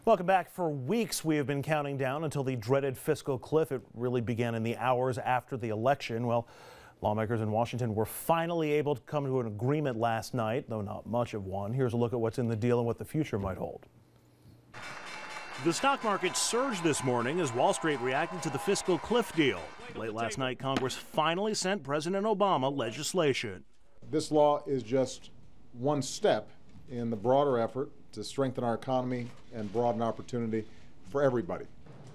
Welcome back. For weeks, we have been counting down until the dreaded fiscal cliff. It really began in the hours after the election. Well, lawmakers in Washington were finally able to come to an agreement last night, though not much of one. Here's a look at what's in the deal and what the future might hold. The stock market surged this morning as Wall Street reacted to the fiscal cliff deal. Late last night, Congress finally sent President Obama legislation. This law is just one step in the broader effort to strengthen our economy and broaden opportunity for everybody.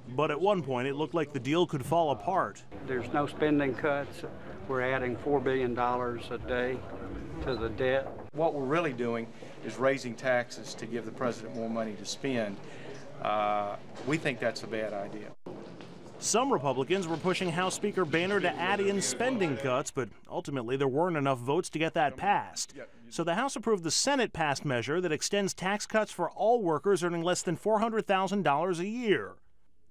But at one point, it looked like the deal could fall apart. There's no spending cuts. We're adding $4 billion a day to the debt. What we're really doing is raising taxes to give the president more money to spend. We think that's a bad idea. Some Republicans were pushing House Speaker Boehner to add in spending cuts, but ultimately there weren't enough votes to get that passed. So the House approved the Senate-passed measure that extends tax cuts for all workers earning less than $400,000 a year,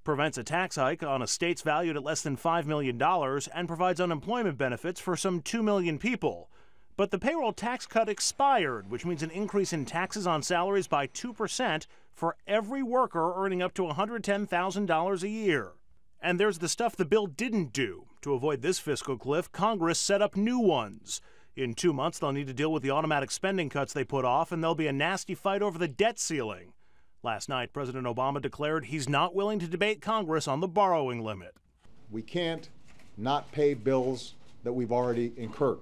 prevents a tax hike on estates valued at less than $5 million, and provides unemployment benefits for some 2 million people. But the payroll tax cut expired, which means an increase in taxes on salaries by 2% for every worker earning up to $110,000 a year. And there's the stuff the bill didn't do. To avoid this fiscal cliff, Congress set up new ones. In 2 months, they'll need to deal with the automatic spending cuts they put off, and there'll be a nasty fight over the debt ceiling. Last night, President Obama declared he's not willing to debate Congress on the borrowing limit. We can't not pay bills that we've already incurred.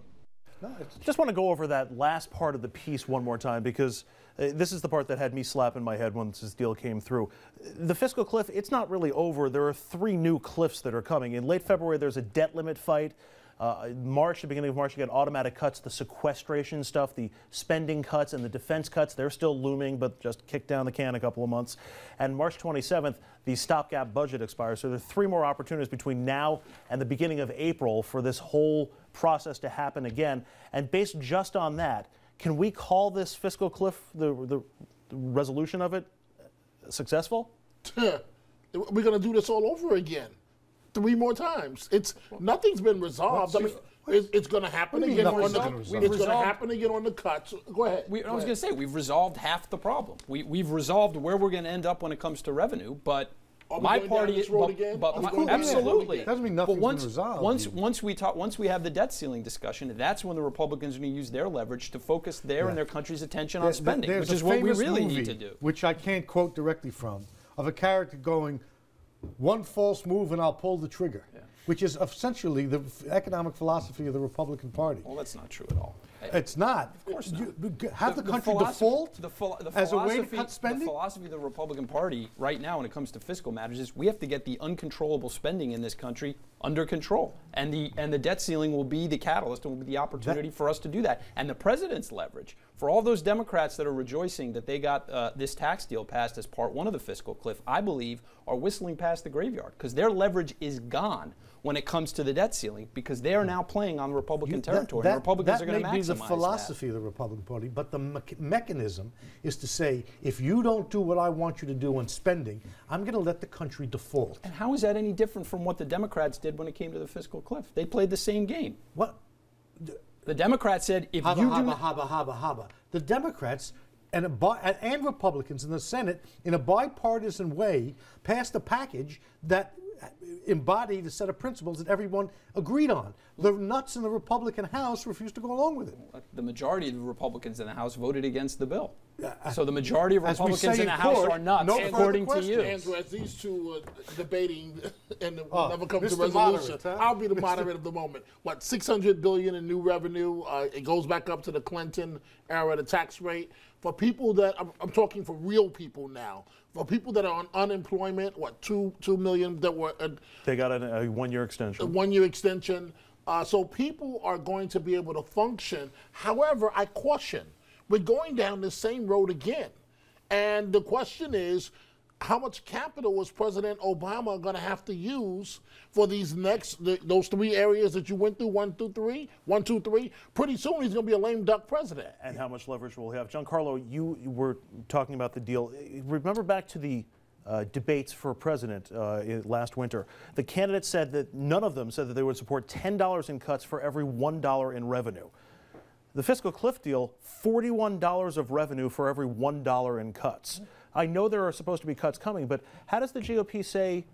Just want to go over that last part of the piece one more time, because this is the part that had me slapping my head once this deal came through. The fiscal cliff, it's not really over. There are 3 new cliffs that are coming. In late February, there's a debt limit fight. The beginning of March, you get automatic cuts, the sequestration stuff, the spending cuts, and the defense cuts. They're still looming, but just kicked down the can a couple of months. And March 27th, the stopgap budget expires. So there are 3 more opportunities between now and the beginning of April for this whole process to happen again. And based just on that, can we call this fiscal cliff, the resolution of it, successful? We're going to do this all over again. 3 more times. Nothing's been resolved. I mean, it's going to happen again on the cuts. Go ahead. I was going to say we've resolved half the problem. We've resolved where we're going to end up when it comes to revenue, but my party is absolutely. Doesn't mean nothing's been resolved. Once we have the debt ceiling discussion, that's when the Republicans are going to use their leverage to focus their and their country's attention on spending, which is what we really need to do. Which I can't quote directly from, of a character going, "One false move and I'll pull the trigger," which is essentially the economic philosophy of the Republican Party. Well, that's not true at all. It's not. Of course not. Have the country default as a way to cut spending? The philosophy of the Republican Party right now when it comes to fiscal matters is we have to get the uncontrollable spending in this country under control. And the debt ceiling will be the catalyst and will be the opportunity for us to do that. And the president's leverage, for all those Democrats that are rejoicing that they got this tax deal passed as part 1 of the fiscal cliff, I believe are whistling past the graveyard because their leverage is gone when it comes to the debt ceiling because they are now playing on Republican territory. And Republicans are going to maximize that. That may be the philosophy of the Republican Party, but the mechanism is to say, if you don't do what I want you to do on spending, I'm going to let the country default. And how is that any different from what the Democrats did when it came to the fiscal cliff? They played the same game. What? The Democrats said, if you do... The Democrats and Republicans in the Senate, in a bipartisan way, passed a package that embodied a set of principles that everyone agreed on. The nuts in the Republican House refused to go along with it. The majority of the Republicans in the House voted against the bill. So the majority of Republicans in the House are nuts, according to you. Andrew, as these 2 debating and never come to resolution, I'll be the moderator of the moment. What, $600 billion in new revenue? It goes back up to the Clinton era, the tax rate. For people that, I'm talking for real people now, for people that are on unemployment, what, 2 million that were... They got a 1-year extension. A 1-year extension. So people are going to be able to function. However, I caution, we're going down the same road again. And the question is, how much capital was President Obama going to have to use for these those 3 areas that you went through, 1, 2, 3? Pretty soon he's going to be a lame duck president. And how much leverage will he have? Gian-Carlo, you were talking about the deal. Remember back to the debates for president last winter. The candidates said that none of them said that they would support $10 in cuts for every $1 in revenue. The fiscal cliff deal, $41 of revenue for every $1 in cuts. I know there are supposed to be cuts coming, but how does the GOP say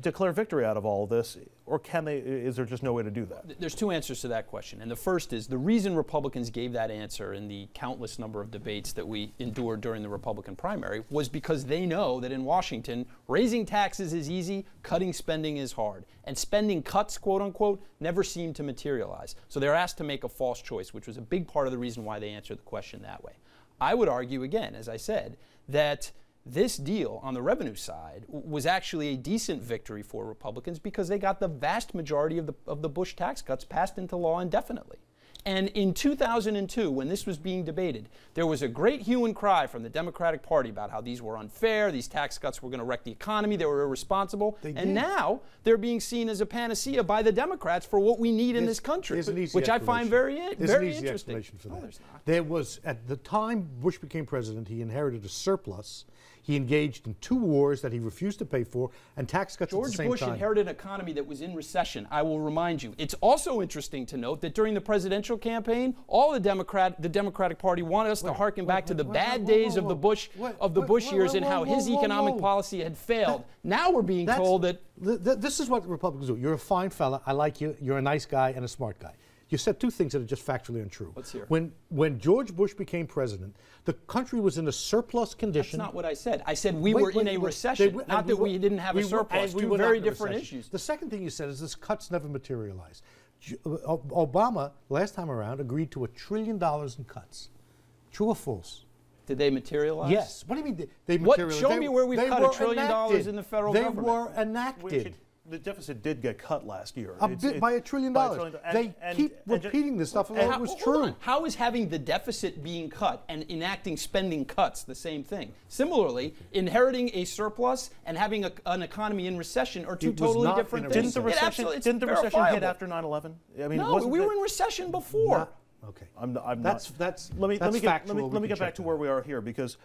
declare victory out of all of this, or can they? Is there just no way to do that? There's two answers to that question, and the first is the reason Republicans gave that answer in the countless number of debates that we endured during the Republican primary was because they know that in Washington, raising taxes is easy, cutting spending is hard, and spending cuts, quote unquote, never seem to materialize. So they're asked to make a false choice, which was a big part of the reason why they answered the question that way. I would argue again, as I said, that this deal on the revenue side was actually a decent victory for Republicans because they got the vast majority of the Bush tax cuts passed into law indefinitely. And in 2002, when this was being debated, there was a great hue and cry from the Democratic Party about how these were unfair, these tax cuts were going to wreck the economy, they were irresponsible. And now they're being seen as a panacea by the Democrats for what we need in this country, which I find very interesting. For that. There was, at the time Bush became president, he inherited a surplus. He engaged in 2 wars that he refused to pay for, and tax cuts at the same time. George Bush inherited an economy that was in recession, I will remind you. It's also interesting to note that during the presidential campaign, all the Democratic Party wanted us to harken back to the bad days of the Bush years and how his economic policy had failed. Now we're being told that... This is what Republicans do. You're a fine fella. I like you. You're a nice guy and a smart guy. You said 2 things that are just factually untrue. Let's hear. When George Bush became president, the country was in a surplus condition. That's not what I said. I said we were in a recession, not that we didn't have a surplus. Two very different issues. The second thing you said is this cuts never materialized. Obama, last time around, agreed to $1 trillion in cuts. True or false? Did they materialize? Yes. What do you mean they materialized? Show me where we've cut $1 trillion in the federal government. They were enacted. The deficit did get cut last year. By $1 trillion. They keep repeating this stuff, and it was true. How is having the deficit being cut and enacting spending cuts the same thing? Similarly, inheriting a surplus and having an economy in recession are 2 totally different things. Didn't the recession hit after 9/11? I mean, no, we were in recession before. Okay. Let me get back to where we are here, because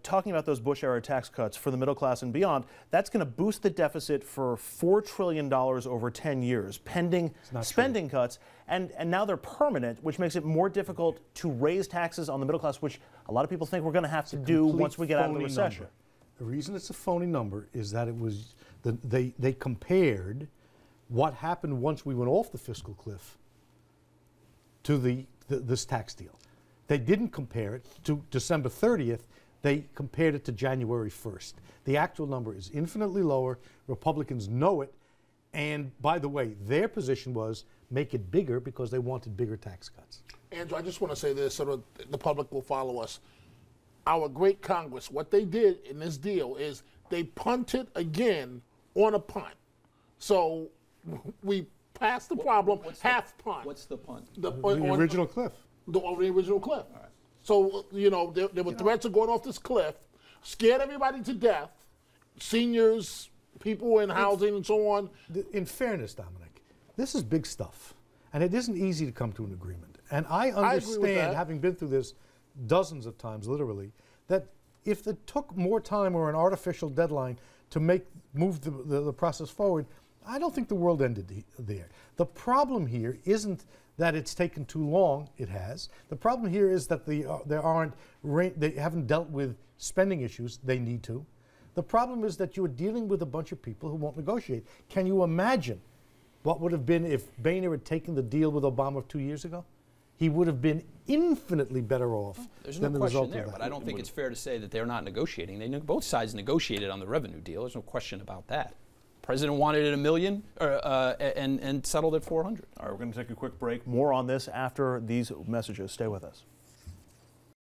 talking about those Bush-era tax cuts for the middle class and beyond, that's going to boost the deficit for $4 trillion over 10 years, pending spending cuts, and now they're permanent, which makes it more difficult to raise taxes on the middle class, which a lot of people think we're going to have to do once we get out of the recession. Number. The reason it's a phony number is that it was they compared what happened once we went off the fiscal cliff to this tax deal. They didn't compare it to December 30th. They compared it to January 1st. The actual number is infinitely lower. Republicans know it. And by the way, their position was make it bigger because they wanted bigger tax cuts. Andrew, I just want to say this so that the public will follow us. Our great Congress, what they did in this deal is they punted again on a punt. So we passed the problem, half punt. What's the punt? The original cliff. The original cliff. All right. So, you know, there were threats of going off this cliff, scared everybody to death, seniors, people in housing and so on. In fairness, Dominic, this is big stuff, and it isn't easy to come to an agreement. And I understand, having been through this dozens of times, literally, that if it took more time or an artificial deadline to move the process forward, I don't think the world ended there. The problem here isn't that it's taken too long. It has. The problem here is that they haven't dealt with spending issues. They need to. The problem is that you're dealing with a bunch of people who won't negotiate. Can you imagine what would have been if Boehner had taken the deal with Obama 2 years ago? He would have been infinitely better off than the result of that. There's no question there, but I don't think it's fair to say that they're not negotiating. Both sides negotiated on the revenue deal. There's no question about that. President wanted it $1 million and settled at $400. All right, we're going to take a quick break. More on this after these messages. Stay with us.